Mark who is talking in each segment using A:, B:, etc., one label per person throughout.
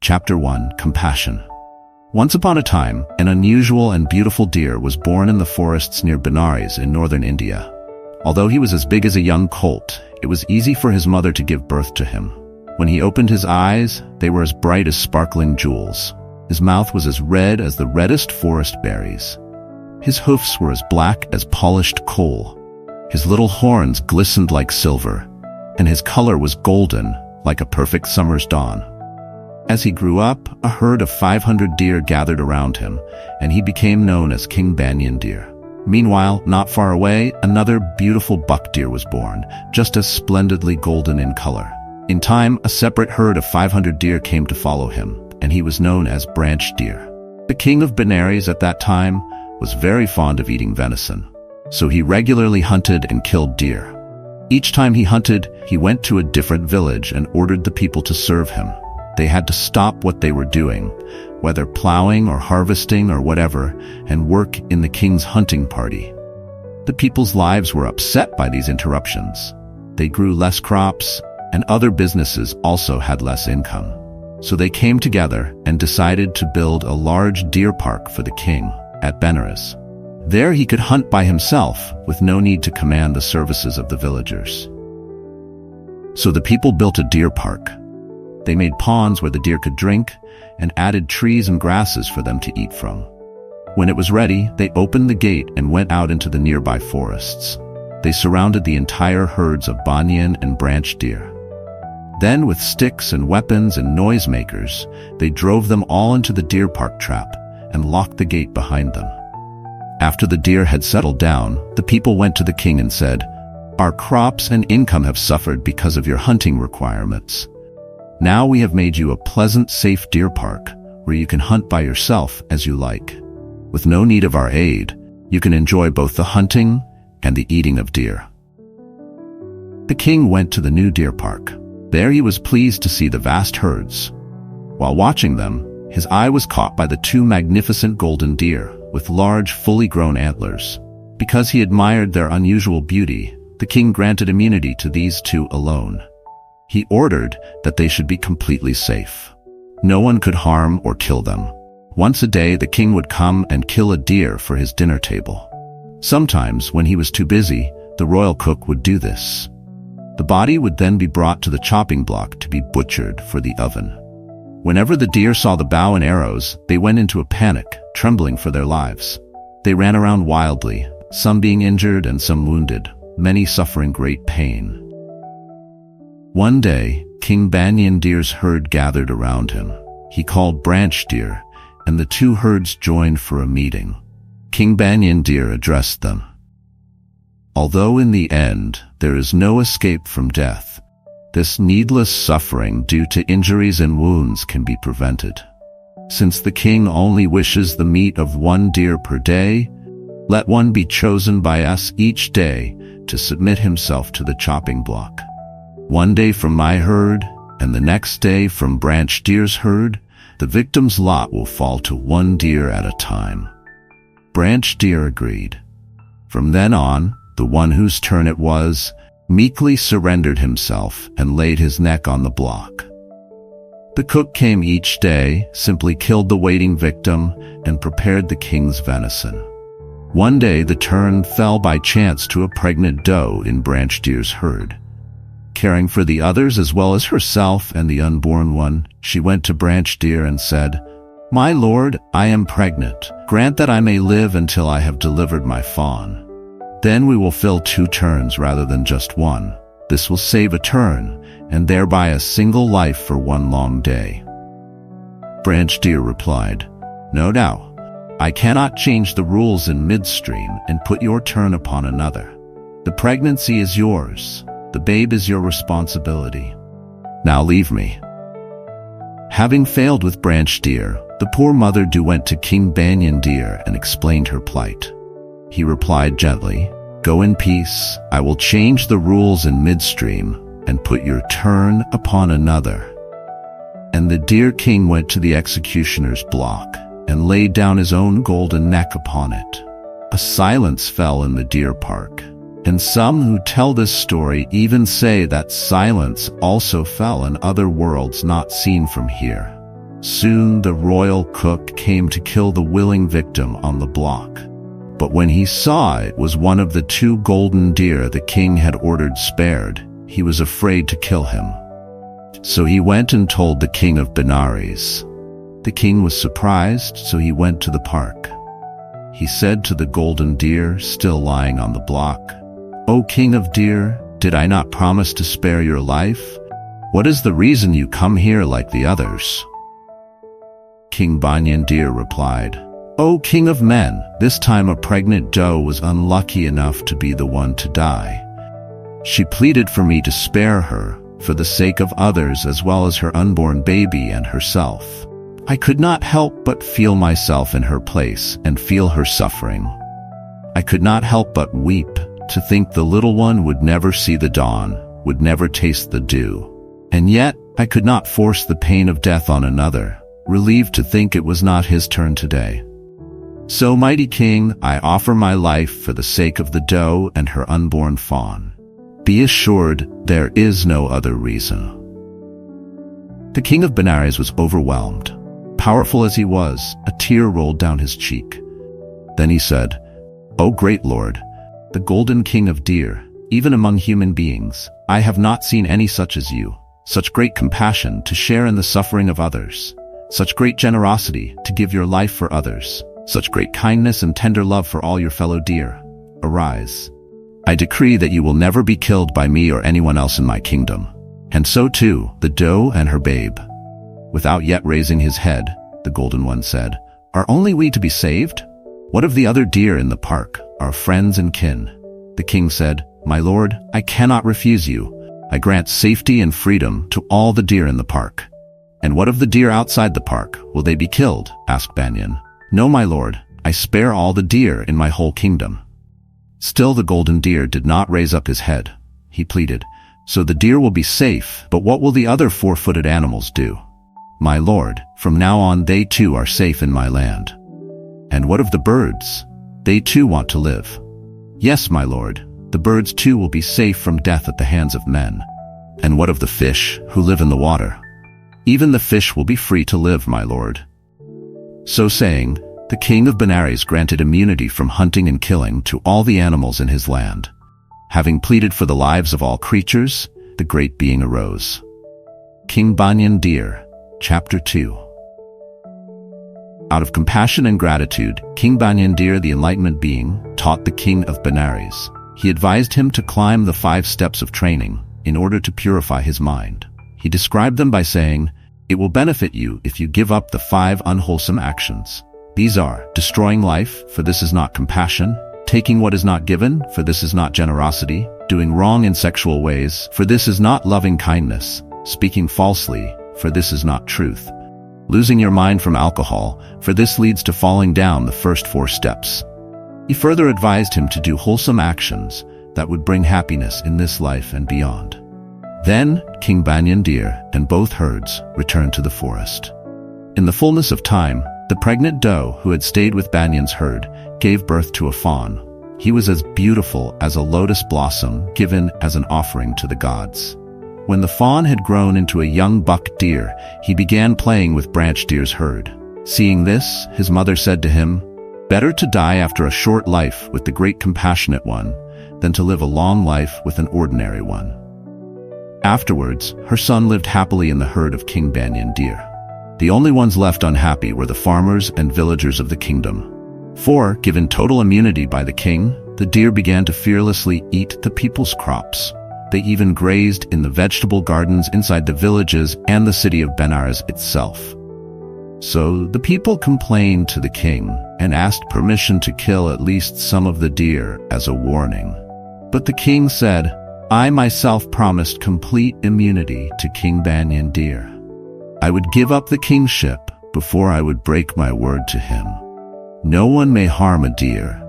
A: Chapter 1: Compassion. Once upon a time, an unusual and beautiful deer was born in the forests near Benares in northern India. Although he was as big as a young colt, it was easy for his mother to give birth to him. When he opened his eyes, they were as bright as sparkling jewels. His mouth was as red as the reddest forest berries. His hoofs were as black as polished coal. His little horns glistened like silver, and his color was golden, like a perfect summer's dawn. As he grew up, a herd of 500 deer gathered around him, and he became known as King Banyan Deer. Meanwhile, not far away, another beautiful buck deer was born, just as splendidly golden in color. In time, a separate herd of 500 deer came to follow him, and he was known as Branch Deer. The king of Benares at that time was very fond of eating venison, so he regularly hunted and killed deer. Each time he hunted, he went to a different village and ordered the people to serve him. They had to stop what they were doing, whether plowing or harvesting or whatever, and work in the king's hunting party. The people's lives were upset by these interruptions. They grew less crops, and other businesses also had less income. So they came together and decided to build a large deer park for the king at Benares. There he could hunt by himself with no need to command the services of the villagers. So the people built a deer park. They made ponds where the deer could drink and added trees and grasses for them to eat from. When it was ready, they opened the gate and went out into the nearby forests. They surrounded the entire herds of banyan and branch deer. Then, with sticks and weapons and noisemakers, they drove them all into the deer park trap and locked the gate behind them. After the deer had settled down, the people went to the king and said, "Our crops and income have suffered because of your hunting requirements. Now we have made you a pleasant, safe deer park where you can hunt by yourself as you like. With no need of our aid, you can enjoy both the hunting and the eating of deer." The king went to the new deer park. There he was pleased to see the vast herds. While watching them, his eye was caught by the two magnificent golden deer with large, fully grown antlers. Because he admired their unusual beauty, the king granted immunity to these two alone. He ordered that they should be completely safe. No one could harm or kill them. Once a day, the king would come and kill a deer for his dinner table. Sometimes, when he was too busy, the royal cook would do this. The body would then be brought to the chopping block to be butchered for the oven. Whenever the deer saw the bow and arrows, they went into a panic, trembling for their lives. They ran around wildly, some being injured and some wounded, many suffering great pain. One day, King Banyan Deer's herd gathered around him. He called Branch Deer, and the two herds joined for a meeting. King Banyan Deer addressed them. "Although in the end, there is no escape from death, this needless suffering due to injuries and wounds can be prevented. Since the king only wishes the meat of one deer per day, let one be chosen by us each day to submit himself to the chopping block. One day from my herd, and the next day from Branch Deer's herd, the victim's lot will fall to one deer at a time." Branch Deer agreed. From then on, the one whose turn it was meekly surrendered himself and laid his neck on the block. The cook came each day, simply killed the waiting victim, and prepared the king's venison. One day the turn fell by chance to a pregnant doe in Branch Deer's herd. Caring for the others as well as herself and the unborn one, she went to Branch Deer and said, "My lord, I am pregnant. Grant that I may live until I have delivered my fawn. Then we will fill 2 turns rather than just one. This will save a turn, and thereby a single life for one long day." Branch Deer replied, "No doubt. I cannot change the rules in midstream and put your turn upon another. The pregnancy is yours. The babe is your responsibility. Now leave me." Having failed with Branch Deer, the poor mother went to King Banyan Deer and explained her plight. He replied gently, "Go in peace. I will change the rules in midstream and put your turn upon another." And the deer king went to the executioner's block and laid down his own golden neck upon it. A silence fell in the deer park, and some who tell this story even say that silence also fell in other worlds not seen from here. Soon the royal cook came to kill the willing victim on the block. But when he saw it was one of the 2 golden deer the king had ordered spared, he was afraid to kill him. So he went and told the king of Benares. The king was surprised, so he went to the park. He said to the golden deer still lying on the block, "O king of deer, did I not promise to spare your life? What is the reason you come here like the others?" King Banyan Deer replied, "O king of men, this time a pregnant doe was unlucky enough to be the one to die. She pleaded for me to spare her, for the sake of others as well as her unborn baby and herself. I could not help but feel myself in her place and feel her suffering. I could not help but weep to think the little one would never see the dawn, would never taste the dew. And yet I could not force the pain of death on another, relieved to think it was not his turn today. So, mighty king, I offer my life for the sake of the doe and her unborn fawn. Be assured there is no other reason." The king of Benares was overwhelmed. Powerful as he was, a tear rolled down his cheek. Then he said, "O great Lord, the golden king of deer, even among human beings, I have not seen any such as you, such great compassion to share in the suffering of others, such great generosity to give your life for others, such great kindness and tender love for all your fellow deer. Arise. I decree that you will never be killed by me or anyone else in my kingdom, and so too the doe and her babe." Without yet raising his head, the golden one said, "Are only we to be saved? What of the other deer in the park, our friends and kin?" The king said, "My lord, I cannot refuse you. I grant safety and freedom to all the deer in the park." "And what of the deer outside the park? Will they be killed?" asked Banyan. "No, my lord, I spare all the deer in my whole kingdom." Still the golden deer did not raise up his head. He pleaded, "So the deer will be safe, but what will the other 4-footed animals do?" "My lord, from now on they too are safe in my land." "And what of the birds? They too want to live." "Yes, my lord, the birds too will be safe from death at the hands of men." "And what of the fish who live in the water?" "Even the fish will be free to live, my lord." So saying, the king of Benares granted immunity from hunting and killing to all the animals in his land. Having pleaded for the lives of all creatures, the great being arose. King Banyan Deer, Chapter 2. Out of compassion and gratitude, King Banyan Deer, the enlightenment being, taught the king of Benares. He advised him to climb the 5 steps of training in order to purify his mind. He described them by saying, "It will benefit you if you give up the 5 unwholesome actions. These are destroying life, for this is not compassion; taking what is not given, for this is not generosity; doing wrong in sexual ways, for this is not loving kindness; speaking falsely, for this is not truth; losing your mind from alcohol, for this leads to falling down the first 4 steps." He further advised him to do wholesome actions that would bring happiness in this life and beyond. Then King Banyan Deer and both herds returned to the forest. In the fullness of time, the pregnant doe who had stayed with Banyan's herd gave birth to a fawn. He was as beautiful as a lotus blossom given as an offering to the gods. When the fawn had grown into a young buck deer, he began playing with branch deer's herd. Seeing this, his mother said to him, "Better to die after a short life with the great compassionate one than to live a long life with an ordinary one." Afterwards, her son lived happily in the herd of King Banyan Deer. The only ones left unhappy were the farmers and villagers of the kingdom. For, given total immunity by the king, the deer began to fearlessly eat the people's crops. They even grazed in the vegetable gardens inside the villages and the city of Benares itself. So the people complained to the king and asked permission to kill at least some of the deer as a warning. But the king said, "I myself promised complete immunity to King Banyan Deer. I would give up the kingship before I would break my word to him. No one may harm a deer."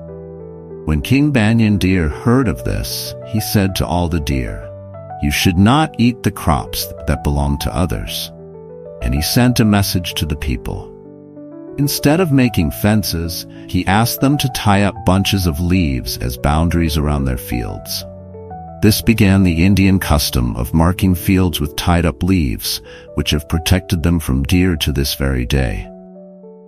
A: When King Banyan Deer heard of this, he said to all the deer, "You should not eat the crops that belong to others." And he sent a message to the people. Instead of making fences, he asked them to tie up bunches of leaves as boundaries around their fields. This began the Indian custom of marking fields with tied-up leaves, which have protected them from deer to this very day.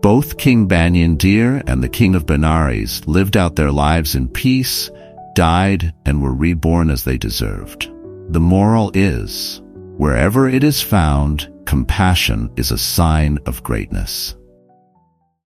A: Both King Banyan Deer and the King of Benares lived out their lives in peace, died, and were reborn as they deserved. The moral is, wherever it is found, compassion is a sign of greatness.